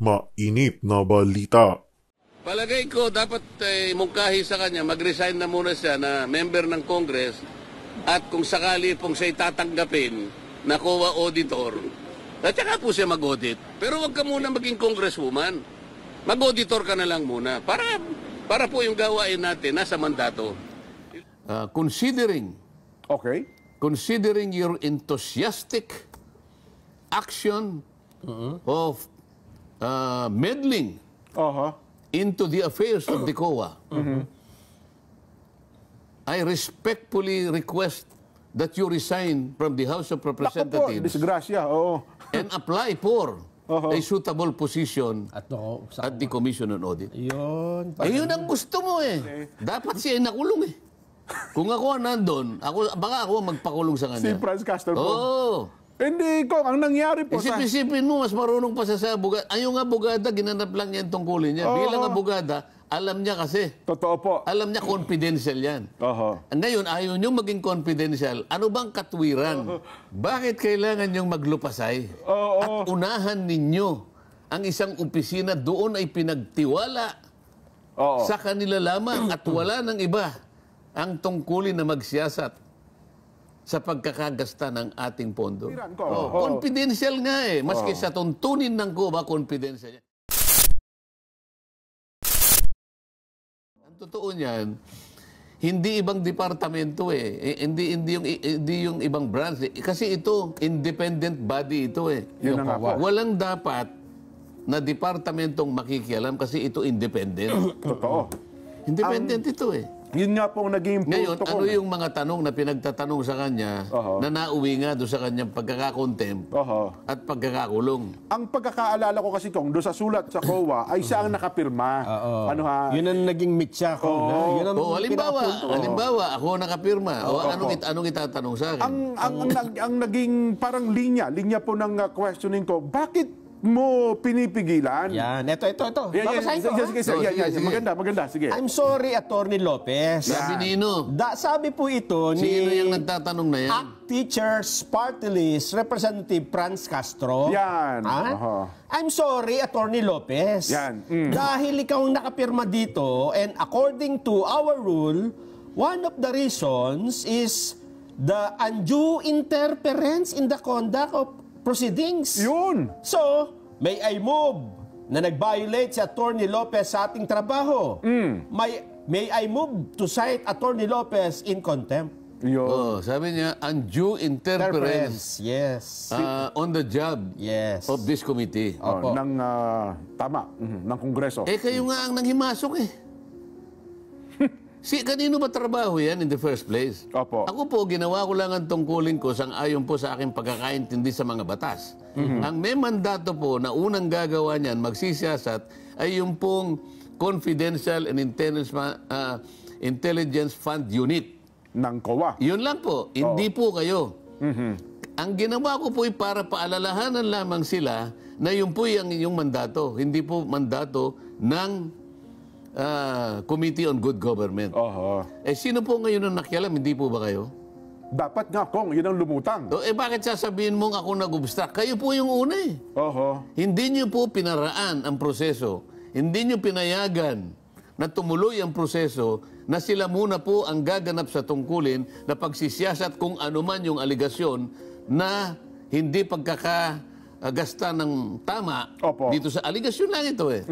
Mainit na balita. Palagay ko, dapat mungkahi sa kanya, mag-resign na muna siya na member ng Congress at kung sakali pong siya'y tatanggapin na COA auditor, at saka po siya mag-audit. Pero wag ka muna maging congresswoman. Mag-auditor ka na lang muna para po yung gawain natin nasa mandato. Considering your enthusiastic action of meddling into the affairs of the COA, I respectfully request that you resign from the House of Representatives disgrasya, oo. and apply for a suitable position at the Commission on Audit. Yun. Yun ang gusto mo eh. Dapat siya ay nakulong eh. Kung ako nandun, baka ako magpakulong sa kanya. Si Franz Castro po. Oo. Hindi, Kong, ang nangyari po Isip-isipin mo, mas marunong pa sa abogada. Ay, yung abogada, ginanap lang niya yung tungkulin niya. Bilang abogada, alam niya kasi. Totoo po. Alam niya confidential yan. Ngayon, ayaw niyo maging confidential. Ano bang katwiran? Bakit kailangan niyong maglupasay? At unahan ninyo ang isang opisina doon ay pinagtiwala sa kanila lamang at wala ng iba ang tungkulin na magsiyasat sa pagkakagasta ng ating pondo. Confidential nga eh. Maski sa tuntunin ng COA, confidential yan. Ang totoo niyan, hindi ibang departamento eh. Hindi yung ibang branch eh. Kasi ito, independent body ito eh. Walang dapat na departamentong makikialam kasi ito independent. Totoo. Independent ito eh. Yun nga po ang naging ngayon, ano yung mga tanong na pinagtatanong sa kanya na nauwi nga doon sa kanyang pagkakakontempt at pagkakakulong? Ang pagkakaalala ko kasi, Kong, doon sa sulat sa COA ay siya ang nakapirma. Ano ha? Yun ang naging mitya ko. Halimbawa, ako nakapirma. Anong itatanong sa akin? Ang naging parang linya po ng questioning ko, bakit mo pinipigilan? Yan, ito. Babasahin ko. Sige. Maganda. Sige. I'm sorry, Attorney Lopez. Sabi nino. Sabi po ito ni... Sino yung nagtatanong na yan? ACT Teachers Party List Representative Franz Castro. Yan. I'm sorry, Attorney Lopez. Yan. Dahil ikaw ang nakapirma dito and according to our rule, one of the reasons is the undue interference in the conduct of proceedings. Yun. So, may I move na nag-violate si Attorney Lopez sa ating trabaho. May I move to cite Attorney Lopez in contempt. Yun. Sabi niya, undue interference on the job of this committee. Ng Kongreso. Kayo nga ang nanghimasok eh. Kanino ba trabaho yan in the first place? Ako po, ginawa ko lang ang tungkulin ko sang-ayon po sa aking pagkakaintindi sa mga batas. Ang may mandato po na unang gagawa niyan, magsisiyasat, ay yung pong Confidential and Intelligence Fund Unit. Ng COA. Yun lang po. Hindi po kayo. Ang ginawa ko po ay para paalalahanan lamang sila na yun po yung inyong mandato. Hindi po mandato ng Committee on Good Government. Sino po ngayon ang nakialam? Hindi po ba kayo? Dapat nga, Kong, yun ang lumutang. Bakit sasabihin mong ako nag-obstruct? Kayo po yung una eh. Hindi nyo po pinaraan ang proseso. Hindi nyo pinayagan na tumuloy ang proseso na sila muna po ang gaganap sa tungkulin na pagsisiyasat kung ano man yung aligasyon na hindi pagkakagasta ng tama dito sa aligasyon lang ito eh.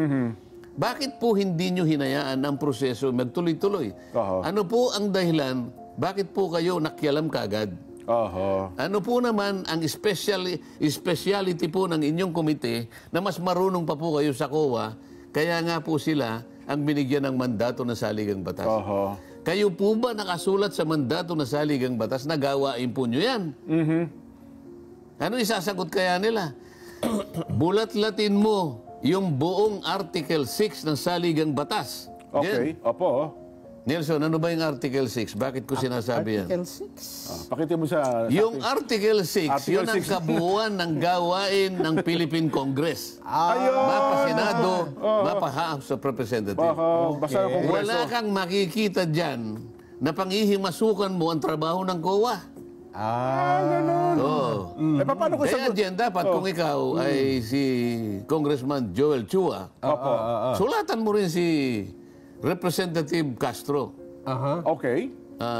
Bakit po hindi nyo hinayaan ang proseso magtuloy-tuloy? Ano po ang dahilan? Bakit po kayo nakialam kaagad? Ano po naman ang speciality po ng inyong komite na mas marunong pa po kayo sa COA, kaya nga po sila ang binigyan ng mandato na saligang batas? Kayo po ba nakasulat sa mandato na saligang batas na gawain po nyo yan? Ano isasagot kaya nila? Bulat-latin mo yung buong Article 6 ng Saligang Batas. Nelson, ano ba yung Article 6? Bakit ko sinasabi yan? Article 6? Pakita mo sa... Yung Article 6, yun ang kabuuan ng gawain ng Philippine Congress. Mapa Senado, mapa House of Representatives. Wala kang makikita dyan na panghihimasukan mo ang trabaho ng COA. Ganun. Oo. Eh, paano ko Kaya sagot? dyan, dapat kung ikaw ay si Congressman Joel Chua, sulatan mo rin si Representative Castro. Okay.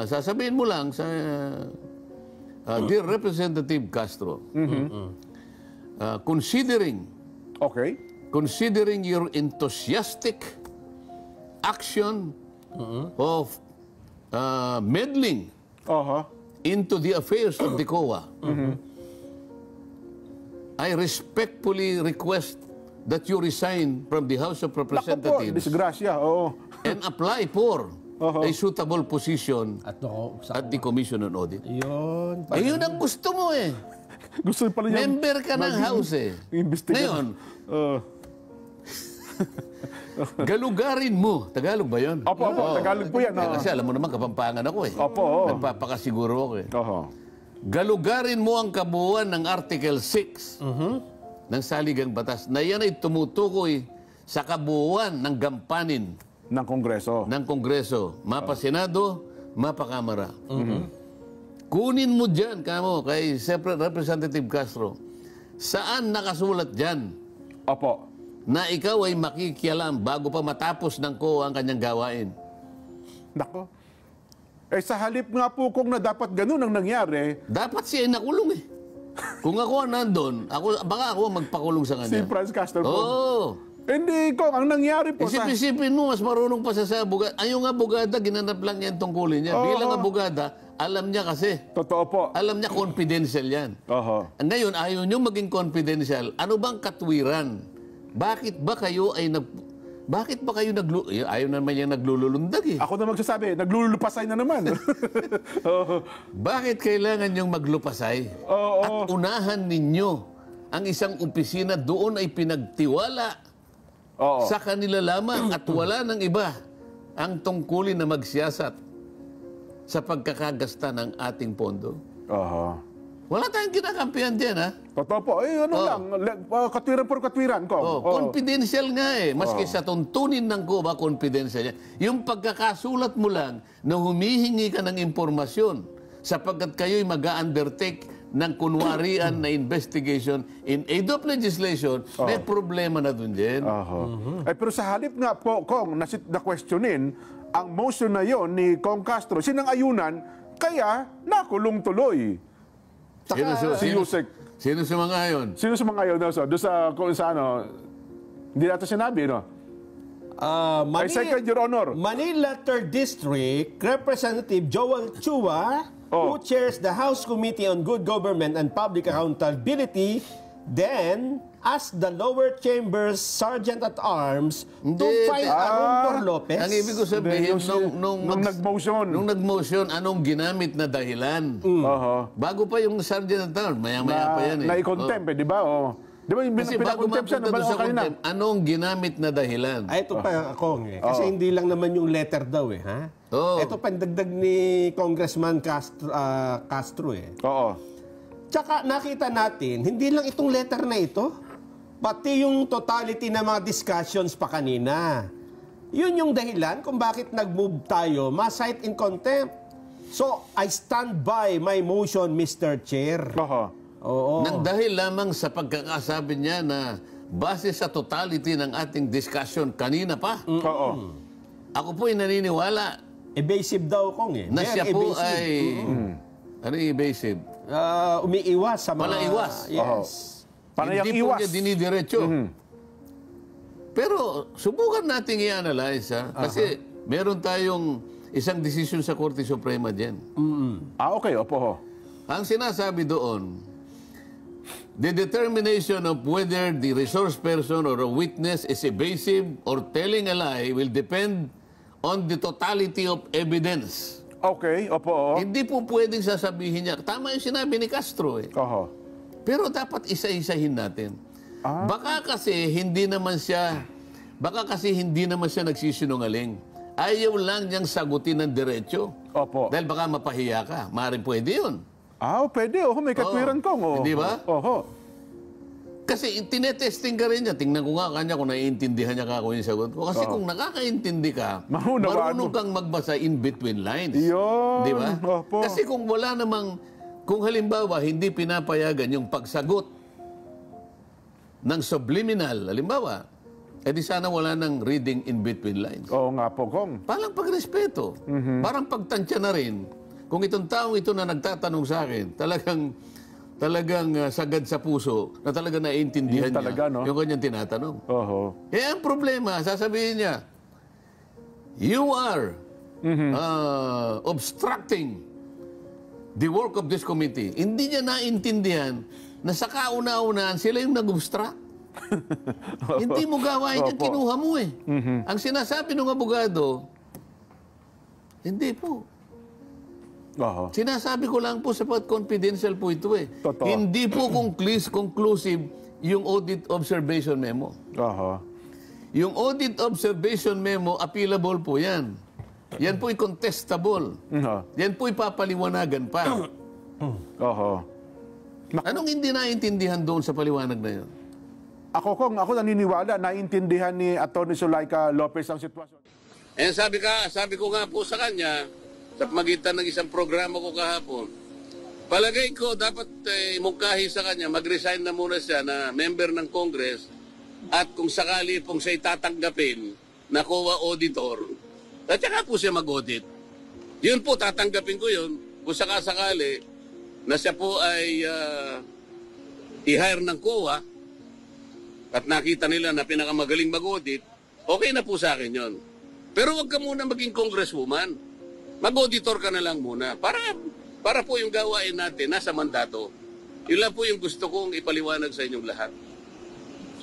Sasabihin mo lang sa Dear Representative Castro, considering Okay. your enthusiastic action of meddling into the affairs of the COA, I respectfully request that you resign from the House of Naku po, Representatives disgrasya. Oo. and apply for a suitable position At at the Commission on Audit. yun. Ayun ang gusto mo eh. Gusto pala niya. Member ka ng House eh. Ngayon, galugarin mo. Tagalog ba yun? Opo, Tagalog po yan. Kasi alam mo naman, Kapampangan ako eh. Opo. Nagpapakasiguro ako eh. Oho. Galugarin mo ang kabuuan ng Article 6 ng Saligang Batas na yan ay tumutukoy sa kabuuan ng gampanin Ng Kongreso. ng Kongreso, mapa Senado, mapa Kamara. Kunin mo dyan, kamo, kay Representative Castro, saan nakasulat dyan Opo. na ikaw ay makikialam bago pa matapos ng COA ang kanyang gawain? Nako. Eh, sa halip nga po kung na dapat ganun ang nangyari, Dapat siya ay nakulong eh. Kung ako nandun, baka ako ang magpakulong sa si kanya. Franz Castro po. Oo. Hindi, Kong, ang nangyari po sa... Isip-isipin mo, mas marunong pa siya sa abogada. Ay, yung abogada, ginanap lang niya ang tungkulin niya. Bilang abogada, alam niya kasi. Totoo po. Alam niya confidential yan. Oho. Ngayon, ayaw niyo maging confidential. Ano bang katwiran? Bakit ba kayo ayaw naman yung naglululundag eh. Ako na magsasabi, naglulupasay na naman. Oho. Bakit kailangan yung maglupasay? Oo. At unahan ninyo ang isang opisina doon ay pinagtiwala Oo. sa kanila lamang at wala ng iba ang tungkulin na magsiyasat sa pagkakagasta ng ating pondo. Oho. Wala tayong kinakampihan dyan, ha? Totoo po. Eh, ano lang, katwiran por katwiran, Kong. Oh, Oo. confidential nga eh. Maski sa tuntunin ng COA, confidential yan. Yung pagkakasulat mo lang na humihingi ka ng impormasyon sapagkat kayo'y mag-undertake ng kunwarian na investigation in aid of legislation, may problema na dun din. Oho. Eh, pero sa halip nga po, Kong, na-questionin, ang motion na yon ni Kong Castro, sinang-ayunan, kaya nakulong tuloy. Si Yusek. Sino sa mga yun? Sino sa mga yun? Doon sa, kung sa ano, hindi natin sinabi, no? I second, Your Honor. Manila 3rd District, Representative Joel Chua, who chairs the House Committee on Good Government and Public Accountability, then asked the lower chamber's Sergeant-at-Arms to find Arundor Lopez. Ang ibig ko sabihin, Nung nag-motion. nung nag-motion, anong ginamit na dahilan? Oho. Bago pa yung Sergeant at Arms, maya-maya pa yan eh. Na-contempt, eh, di ba? Oh. Di ba yung Kasi bago pinakontempt siya? mapunta doon sa kanina? contempt, anong ginamit na dahilan? Ay, ito pa ako eh. Kasi hindi lang naman yung letter daw eh, ha? Oo. Ito pandagdag ni Congressman Castro eh. Oo. Tsaka nakita natin, hindi lang itong letter na ito, pati yung totality ng mga discussions pa kanina. Yun yung dahilan kung bakit nag-move tayo, ma-cite in contempt. So, I stand by my motion, Mr. Chair. Oho. Oo. Nang dahil lamang sa pagkakasabi niya na base sa totality ng ating discussion kanina pa, Oo. ako po'y naniniwala Evasive daw kong eh. na Very siya po evasive. ay... Ano yung evasive? Umiiwas sa mga... Palaiwas. Yes. Panayang Hindi po iwas. niya dinidiretso. Pero subukan natin i-analyze, ha? Kasi meron tayong isang desisyon sa Korte Suprema dyan. Okay, opo ho. Ang sinasabi doon, the determination of whether the resource person or a witness is evasive or telling a lie will depend on the totality of evidence. Okay, opo ho. Hindi po pwedeng sasabihin niya. Tama yung sinabi ni Castro eh. Oho. Pero dapat isa-isahin natin. Baka kasi hindi naman siya nagsisinungaling. Ayaw lang niyang sagutin ng diretso. Opo. Dahil baka mapahiya ka. Maaaring pwede yun. Pwede. May katwiran Kong. Oh. Hindi ba? Oho. Kasi tinetesting ka rin niya. Tingnan ko nga kanya kung naiintindihan niya ka kung yung sagot ko. Kasi kung nakakaintindi ka, Maunawaan marunong mo. kang magbasa in between lines. Yun. Di ba? Opo. Kasi kung wala namang kung halimbawa hindi pinapayagan yung pagsagot ng subliminal, halimbawa, edi sana wala ng reading in between lines. Oo nga po, Kong. Parang pagrespeto. Parang pagtansya na rin. Kung itong taong ito na nagtatanong sa akin, talagang sagad sa puso na talaga naiintindihan Yun talaga, niya no? yung kanyang tinatanong. Oho. Eh, ang problema, sasabihin niya, you are obstructing the work of this committee. Hindi niya naintindihan na sa kauna-unahan sila yung nag-obstruct. Hindi mo gawain yan, Opo. kinuha mo eh. Ang sinasabi ng abogado, hindi po. Oho. Sinasabi ko lang po sapat confidential po ito eh. Totoo. Hindi po conclusive yung audit observation memo. Oho. Yung audit observation memo, appealable po yan. Yan po'y contestable. Oho. Yan po'y papaliwanagan pa. Oho. Anong hindi naintindihan doon sa paliwanag na yun? Ako, Kong, ako naniniwala, naintindihan ni Atty. Zulaika Lopez ang sitwasyon. Eh sabi ko nga po sa kanya, sa pamagitan ng isang programa ko kahapon, palagay ko dapat mungkahi sa kanya, mag-resign na muna siya na member ng Congress at kung sakali pong siya tatanggapin na COA auditor, at saka po siya mag-audit. Yun po, tatanggapin ko yun kung sakasakali na siya po ay i-hire ng COA at nakita nila na pinakamagaling mag-audit, okay na po sa akin yun. Pero wag ka muna maging congresswoman. Mag-auditor ka na lang muna. Para po yung gawain natin nasa mandato. Yun lang po yung gusto kong ipaliwanag sa inyong lahat.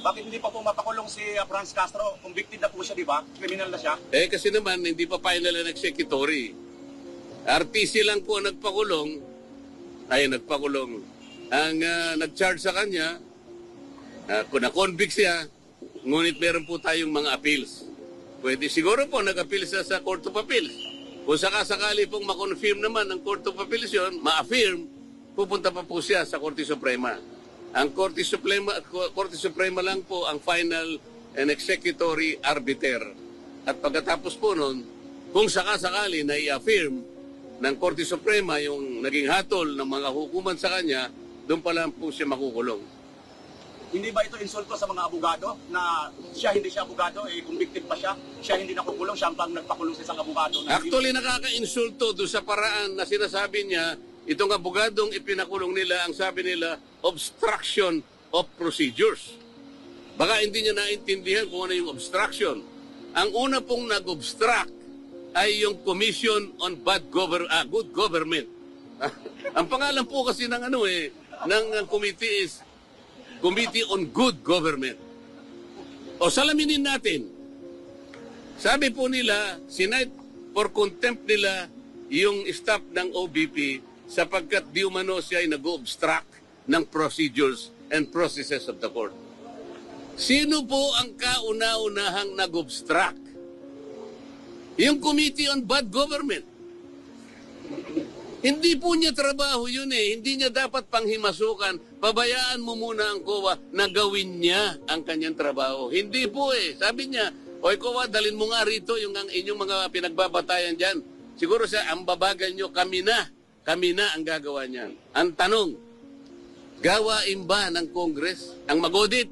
Bakit hindi pa po mapakulong si Franz Castro? Convicted na po siya, di ba? Criminal na siya. Eh kasi naman hindi pa final ang executory. RTC lang po nagpakulong. Ang nag-charge sa kanya, kung na-convict siya, ngunit meron po tayong mga appeals. Pwede siguro po nag-appeal siya sa Court of Appeals. Kung sakasakali pong ma-confirm naman ng Court of Appeals yun, ma-affirm, pupunta pa po siya sa Korte Suprema. Ang Korte Suprema lang po ang final and executory arbiter. At pagkatapos po nun, kung sakasakali na i-affirm ng Korte Suprema yung naging hatol ng mga hukuman sa kanya, doon pa lang po siya makukulong. Hindi ba ito insulto sa mga abogado na hindi siya abogado, convicted pa siya hindi nakukulong, siya ang nagpakulong sa isang abogado. Actually, nakaka-insulto doon sa paraan na sinasabi niya, itong abogadong ipinakulong nila, ang sabi nila, obstruction of procedures. Baka hindi niya naintindihan kung ano yung obstruction. Ang una pong nag-obstruct ay yung Commission on Good Government. Ang pangalan po kasi ng ng committee is Committee on Good Government. O salaminin natin. Sabi po nila, sinight for contempt nila yung staff ng OBP sapagkat di umano siya ay nag-obstruct ng procedures and processes of the court. Sino po ang kauna-unahang nag-obstruct? Yung Committee on Bad Government. Hindi po niya trabaho yun eh. Hindi niya dapat panghimasukan. Pabayaan mo muna ang COA na gawin niya ang kanyang trabaho. Hindi po eh. Sabi niya, oy COA, dalin mo nga rito yung inyong mga pinagbabatayan dyan. Siguro siya, ang babagal nyo, kami na ang gagawa niyan. Ang tanong, gawain ba ng Congress ang mag-audit?